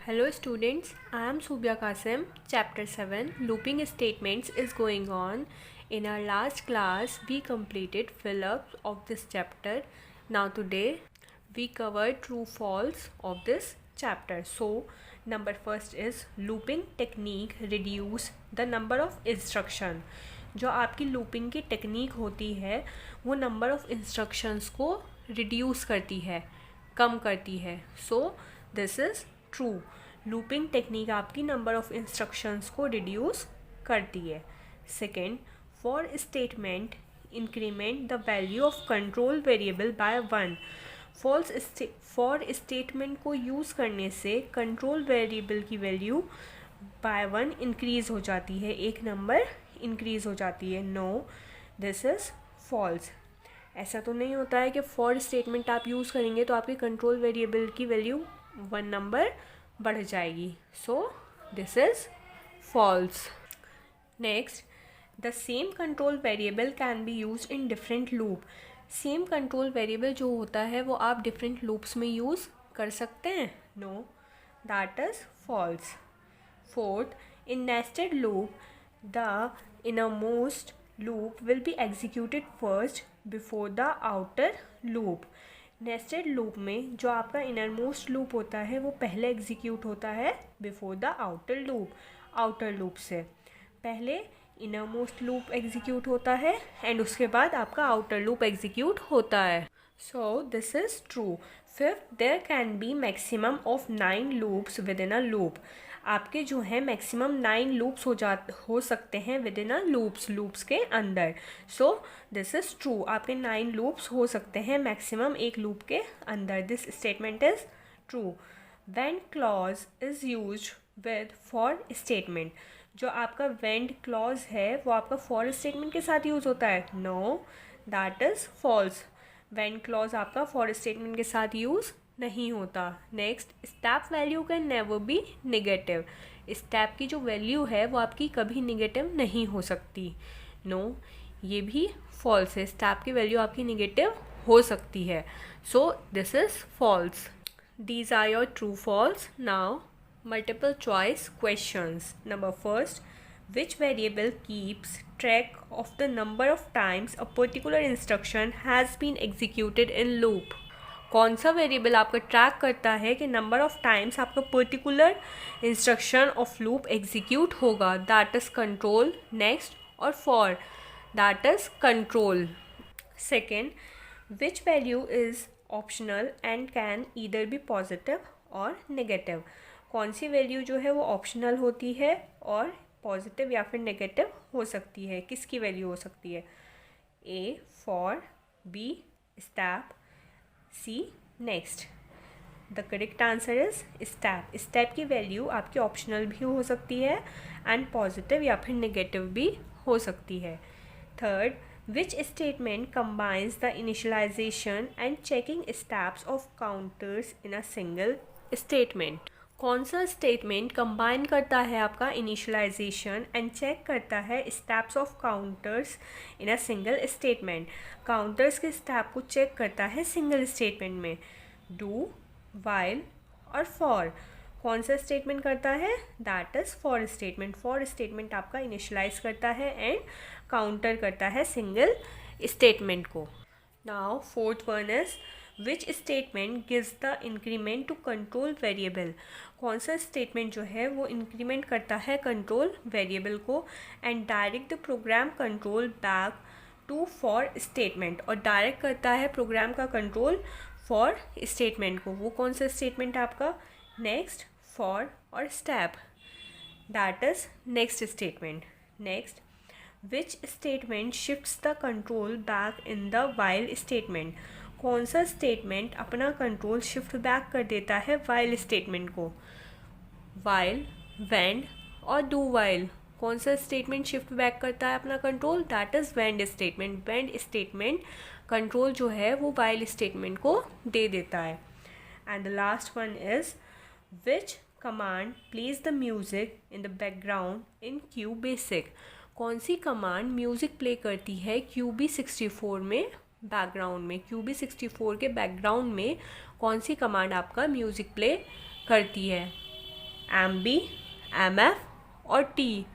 Hello students, I am Subya Qasim. Chapter 7 Looping Statements is going on. In our last class, we completed fill-ups of this chapter. Now today, we covered true false of this chapter. So, number first is looping technique reduce the number of instruction. जो आपकी looping की technique होती है वो number of instructions को reduce करती है, कम करती है. So this is true. Looping technique आपकी नंबर ऑफ इंस्ट्रक्शंस को रिड्यूस करती है. Second, for statement increment the value of control variable by 1. For statement को यूज़ करने से कंट्रोल वेरिएबल की वैल्यू बाय 1 इंक्रीज़ हो जाती है, एक नंबर इंक्रीज़ हो जाती है. No, this is false. ऐसा तो नहीं होता है कि फॉर स्टेटमेंट आप यूज़ करेंगे तो आपके कंट्रोल वेरिएबल की वैल्यू 1 नंबर बढ़ जाएगी. So this is false. Next, the same control variable can be use in different loop. Same control variable जो होता है वो आप डिफरेंट लूप्स में यूज़ कर सकते हैं. No, that is false. Fourth, in nested loop, the innermost loop will be executed first before the outer loop. Nested loop में जो आपका इनरमोस्ट लूप होता है वो पहले एग्जीक्यूट होता है before the outer loop. Outer loop से पहले इनरमोस्ट लूप एग्जीक्यूट होता है एंड उसके बाद आपका आउटर लूप एग्जीक्यूट होता है. So this is true. Fifth, there can be maximum of 9 loops within a loop. आपके जो है मैक्सिमम 9 लूप्स हो सकते हैं विद इन अ लूप्स के अंदर. सो दिस इज़ ट्रू. आपके 9 लूप्स हो सकते हैं मैक्सिमम एक लूप के अंदर. This statement is true. When clause is used with for statement. जो आपका वेंड क्लॉज है वो आपका फॉर स्टेटमेंट के साथ यूज़ होता है. No, that is false. Wend clause आपका फॉर स्टेटमेंट के साथ यूज़ नहीं होता. Next, step value can never be negative. Step की जो वैल्यू है वो आपकी कभी नेगेटिव नहीं हो सकती. नो, ये भी फॉल्स है. स्टेप की वैल्यू आपकी नेगेटिव हो सकती है. So this is false. These are your true false. Now multiple choice questions. Number first, which variable keeps track of the number of times a particular instruction has been executed in loop. कौन सा variable आपका track करता है कि number of times आपका particular instruction of loop execute होगा. That is control. Next, और for, that is control. Second, which value is optional and can either be positive or negative. कौन सी वैल्यू जो है वो ऑप्शनल होती है और पॉजिटिव या फिर नेगेटिव हो सकती है. किसकी वैल्यू हो सकती है. A for, B step, C next. The correct answer is step. Step की वैल्यू आपकी ऑप्शनल भी हो सकती है एंड पॉजिटिव या फिर नेगेटिव भी हो सकती है. Third, which statement combines the initialization and checking steps of counters in a single statement. कौन सा स्टेटमेंट कंबाइन करता है आपका इनिशियलाइजेशन एंड चेक करता है steps of counters in a single statement. Counters के स्टेप को चेक करता है सिंगल स्टेटमेंट में. डू, वाइल और फॉर. कौन सा स्टेटमेंट करता है. That is for statement. For statement आपका इनिशियलाइज करता है एंड काउंटर करता है सिंगल स्टेटमेंट को. Now fourth one is which statement gives the increment to control variable. कौन सा स्टेटमेंट जो है वो इंक्रीमेंट करता है कंट्रोल वेरिएबल को and direct the program control back to for statement. और डायरेक्ट करता है प्रोग्राम का कंट्रोल फॉर स्टेटमेंट को. वो कौन सा स्टेटमेंट आपका. नेक्स्ट, फॉर और step. That is next statement. Next, which statement shifts the control back in the while statement. कौन सा स्टेटमेंट अपना कंट्रोल शिफ्ट बैक कर देता है वाइल स्टेटमेंट को. वाइल, वेंड और डू वाइल. कौन सा स्टेटमेंट शिफ्ट बैक करता है अपना control. That is wend statement. Wend statement control जो है वो वाइल स्टेटमेंट को दे देता है. And the last one is which command plays the music in the background in QBasic. कौन सी कमांड म्यूज़िक प्ले करती है QB64 में बैकग्राउंड में. QB64 के बैकग्राउंड में कौन सी कमांड आपका म्यूज़िक प्ले करती है. MB, MF or T?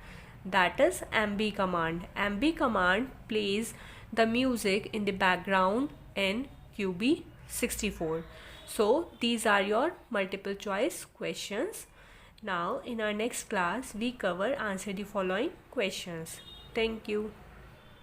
That is MB command. MB command plays the music in the background in QB64. So these are your multiple choice questions. Now in our next class we cover answer the following questions. Thank you.